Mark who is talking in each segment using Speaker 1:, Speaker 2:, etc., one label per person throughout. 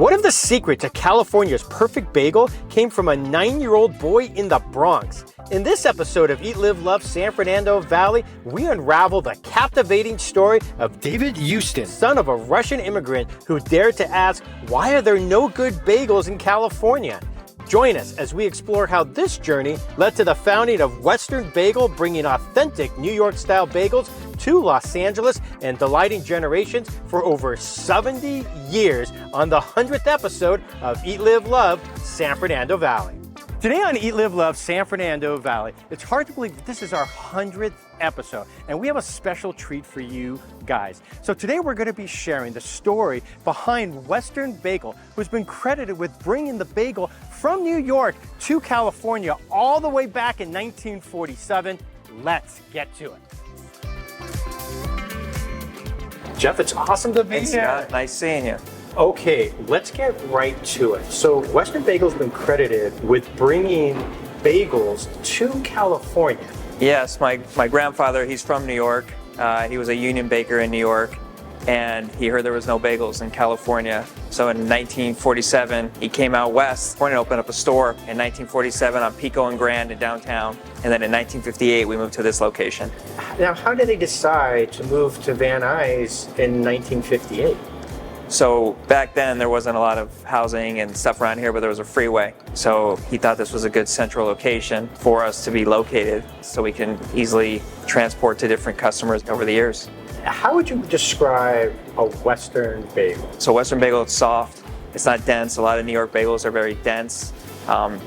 Speaker 1: What if the secret to California's perfect bagel came from a 9-year-old boy in the Bronx? In this episode of Eat, Live, Love San Fernando Valley, we unravel the captivating story of David Houston, son of a Russian immigrant who dared to ask, why are there no good bagels in California? Join us as we explore how this journey led to the founding of Western Bagel, bringing authentic New York-style bagels to Los Angeles and delighting generations for over 70 years on the 100th episode of Eat, Live, Love San Fernando Valley. Today on Eat, Live, Love San Fernando Valley, it's hard to believe this is our 100th episode, and we have a special treat for you guys. So today we're going to be sharing the story behind Western Bagel, who's been credited with bringing the bagel from New York to California all the way back in 1947. Let's get to it. Jeff, it's awesome to be here.
Speaker 2: Nice seeing you.
Speaker 1: Okay, let's get right to it. So Western Bagel's been credited with bringing bagels to California.
Speaker 2: Yes, my grandfather, he's from New York. He was a union baker in New York, and he heard there was no bagels in California. So in 1947, he came out west, wanted to open up a store in 1947 on Pico and Grand in downtown. And then in 1958, we moved to this location.
Speaker 1: Now, how did they decide to move to Van Nuys in 1958?
Speaker 2: So back then, there wasn't a lot of housing and stuff around here, but there was a freeway. So he thought this was a good central location for us to be located so we can easily transport to different customers over the years.
Speaker 1: How would you describe a Western bagel?
Speaker 2: So Western Bagel, it's soft, it's not dense. A lot of New York bagels are very dense.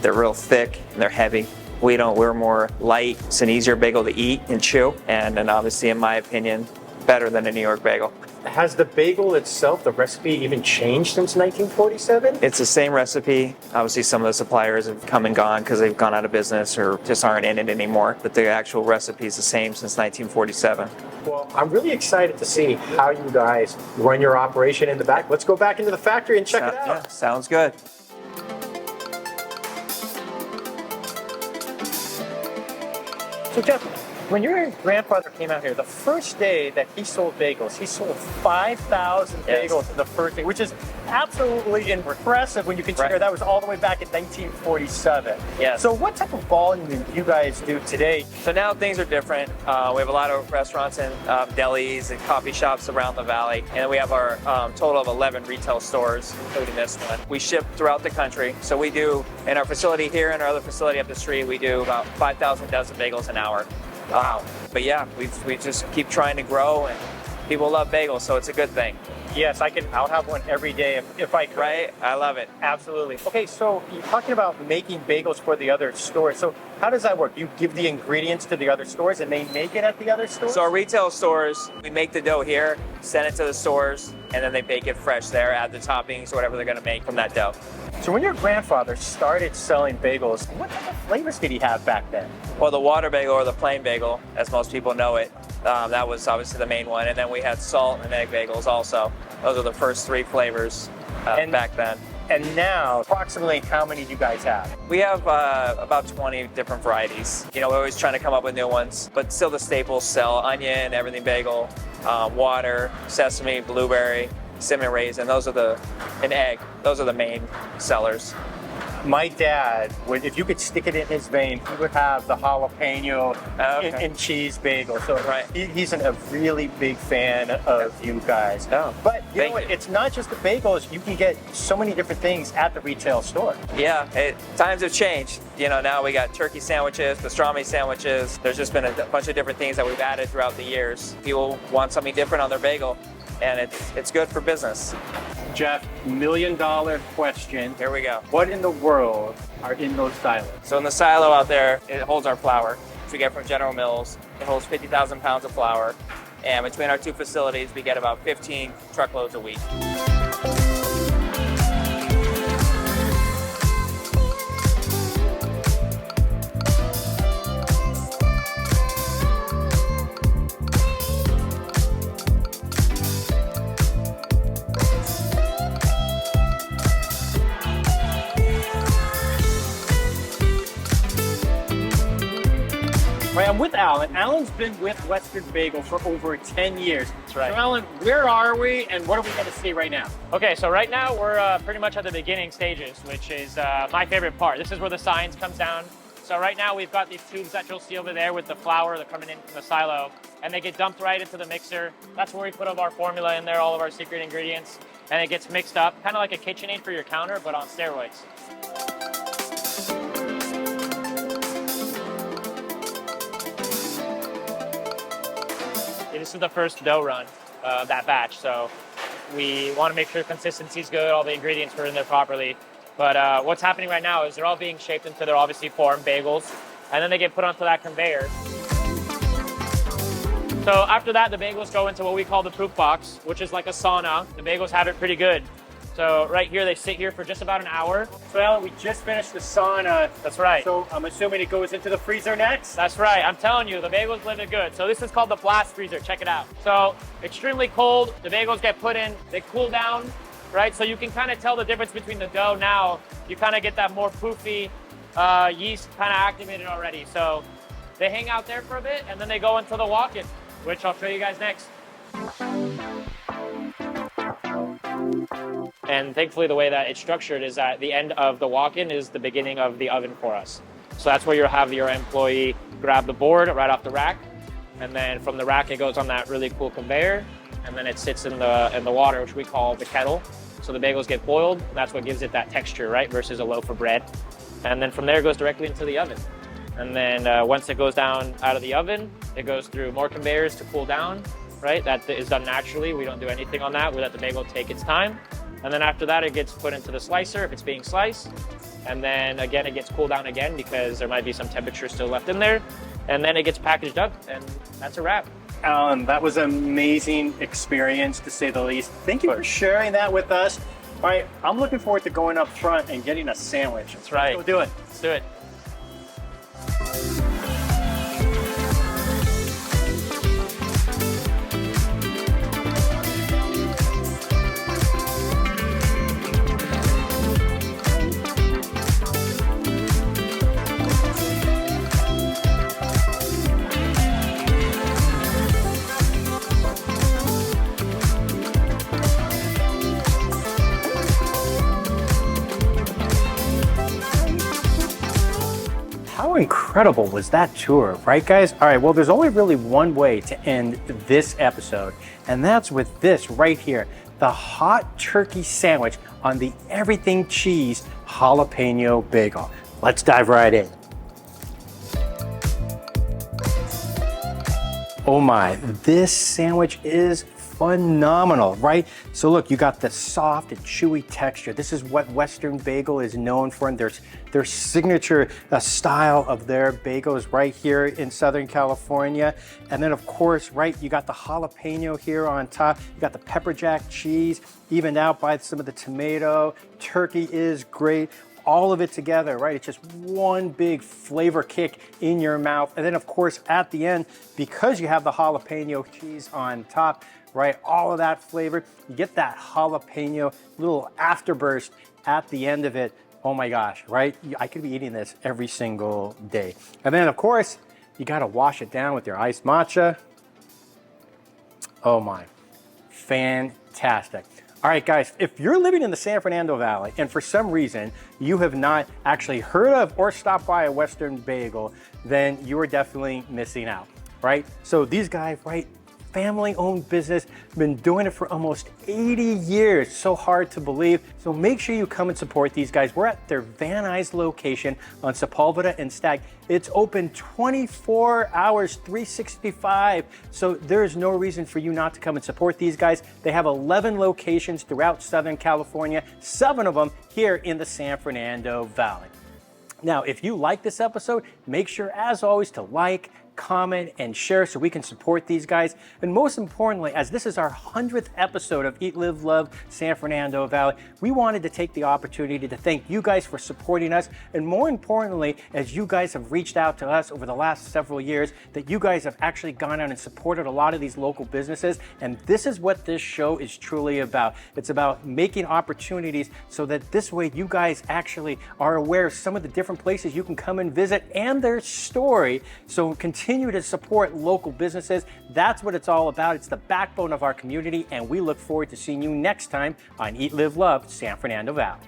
Speaker 2: They're real thick and they're heavy. We're more light. It's an easier bagel to eat and chew, and obviously, in my opinion, better than a New York bagel.
Speaker 1: Has the bagel itself, the recipe, even changed since 1947?
Speaker 2: It's the same recipe. Obviously, some of the suppliers have come and gone because they've gone out of business or just aren't in it anymore. But the actual recipe is the same since 1947.
Speaker 1: Well, I'm really excited to see how you guys run your operation in the back. Let's go back into the factory and check it out.
Speaker 2: Yeah, sounds good.
Speaker 1: So Jeff, when your grandfather came out here, the first day that he sold bagels, he sold 5,000 bagels in the first day, which is absolutely impressive when you consider that was all the way back in 1947.
Speaker 2: Yes.
Speaker 1: So what type of volume do you guys do today?
Speaker 2: So now things are different. We have a lot of restaurants and delis and coffee shops around the valley. And we have our total of 11 retail stores, including this one. We ship throughout the country. So we do, in our facility here and our other facility up the street, we do about 5,000 dozen bagels an hour. Wow. But yeah, we just keep trying to grow, and people love bagels, so it's a good thing.
Speaker 1: Yes, I'll have one every day if I could.
Speaker 2: Right? I love it.
Speaker 1: Absolutely. Okay, so you're talking about making bagels for the other stores. So how does that work? You give the ingredients to the other stores and they make it at the other stores?
Speaker 2: So our retail stores, we make the dough here, send it to the stores, and then they bake it fresh there, add the toppings or whatever they're going to make from that dough.
Speaker 1: So when your grandfather started selling bagels, what type of flavors did he have back then?
Speaker 2: Well, the water bagel or the plain bagel, as most people know it, that was obviously the main one. And then we had salt and egg bagels also. Those are the first three flavors back then.
Speaker 1: And now, approximately how many do you guys have?
Speaker 2: We have about 20 different varieties. You know, we're always trying to come up with new ones, but still the staples sell: onion, everything bagel, water, sesame, blueberry, cinnamon raisin. And egg. Those are the main sellers.
Speaker 1: My dad, if you could stick it in his vein, he would have the jalapeno and cheese bagel. So he's a really big fan of you guys.
Speaker 2: Oh,
Speaker 1: but you know what? It's not just the bagels. You can get so many different things at the retail store.
Speaker 2: Yeah, times have changed. You know, now we got turkey sandwiches, pastrami sandwiches. There's just been a bunch of different things that we've added throughout the years. People want something different on their bagel, and it's good for business.
Speaker 1: Jeff, $1 million question.
Speaker 2: Here we go.
Speaker 1: What in the world are in those silos?
Speaker 2: So in the silo out there, it holds our flour, which we get from General Mills. It holds 50,000 pounds of flour. And between our two facilities, we get about 15 truckloads a week.
Speaker 1: Right, I'm with Alan. Alan's been with Western Bagel for over 10 years.
Speaker 2: That's right.
Speaker 1: So Alan, where are we and what are we going to see right now?
Speaker 2: Okay, so right now we're pretty much at the beginning stages, which is my favorite part. This is where the science comes down. So right now we've got these tubes that you'll see over there with the flour that coming in from the silo, and they get dumped right into the mixer. That's where we put all of our formula in there, all of our secret ingredients, and it gets mixed up, kind of like a KitchenAid for your counter, but on steroids. This is the first dough run of that batch, so we want to make sure consistency is good, all the ingredients are in there properly. But what's happening right now is they're all being shaped into their obviously formed bagels, and then they get put onto that conveyor. So after that, the bagels go into what we call the proof box, which is like a sauna. The bagels have it pretty good. So right here, they sit here for just about an hour.
Speaker 1: So Alan, we just finished the sauna.
Speaker 2: That's right.
Speaker 1: So I'm assuming it goes into the freezer next?
Speaker 2: That's right. I'm telling you, the bagels live it good. So this is called the blast freezer. Check it out. So extremely cold. The bagels get put in. They cool down, right? So you can kind of tell the difference between the dough now. You kind of get that more poofy yeast kind of activated already. So they hang out there for a bit, and then they go into the walk-in, which I'll show you guys next. And thankfully, the way that it's structured is that the end of the walk-in is the beginning of the oven for us. So that's where you'll have your employee grab the board right off the rack, and then from the rack it goes on that really cool conveyor, and then it sits in the water, which we call the kettle. So the bagels get boiled, and that's what gives it that texture, right, versus a loaf of bread. And then from there it goes directly into the oven. And then once it goes down out of the oven, it goes through more conveyors to cool down, right? That is done naturally. We don't do anything on that. We let the bagel take its time. And then after that, it gets put into the slicer if it's being sliced. And then again, it gets cooled down again because there might be some temperature still left in there. And then it gets packaged up, and that's a wrap.
Speaker 1: Alan, that was an amazing experience to say the least. Thank you for sharing that with us. All right, I'm looking forward to going up front and getting a sandwich.
Speaker 2: That's right.
Speaker 1: Let's go do it.
Speaker 2: Let's do it.
Speaker 1: How incredible was that tour, right guys? All right, well, there's only really one way to end this episode, and that's with this right here, the hot turkey sandwich on the everything cheese jalapeno bagel. Let's dive right in. Oh my, this sandwich is phenomenal, right? So look, you got the soft and chewy texture. This is what Western Bagel is known for, and their signature style of their bagels right here in Southern California. And then of course, right, you got the jalapeno here on top. You got the pepper jack cheese, evened out by some of the tomato. Turkey is great. All of it together, right? It's just one big flavor kick in your mouth. And then of course, at the end, because you have the jalapeno cheese on top, right? All of that flavor, you get that jalapeno little afterburst at the end of it. Oh my gosh, right? I could be eating this every single day. And then of course, you gotta wash it down with your iced matcha. Oh my, fantastic. All right, guys, if you're living in the San Fernando Valley and for some reason you have not actually heard of or stopped by a Western Bagel, then you are definitely missing out, right? So these guys, right, family-owned business, been doing it for almost 80 years. So hard to believe. So make sure you come and support these guys. We're at their Van Nuys location on Sepulveda and Stag. It's open 24 hours, 365. So there's no reason for you not to come and support these guys. They have 11 locations throughout Southern California, 7 of them here in the San Fernando Valley. Now, if you like this episode, make sure, as always, to like, comment, and share so we can support these guys. And most importantly, as this is our 100th episode of Eat, Live, Love San Fernando Valley, we wanted to take the opportunity to thank you guys for supporting us. And more importantly, as you guys have reached out to us over the last several years, that you guys have actually gone out and supported a lot of these local businesses. And this is what this show is truly about. It's about making opportunities so that this way you guys actually are aware of some of the different places you can come and visit and their story. So continue continue to support local businesses. That's what it's all about. It's the backbone of our community, and we look forward to seeing you next time on Eat, Live, Love San Fernando Valley.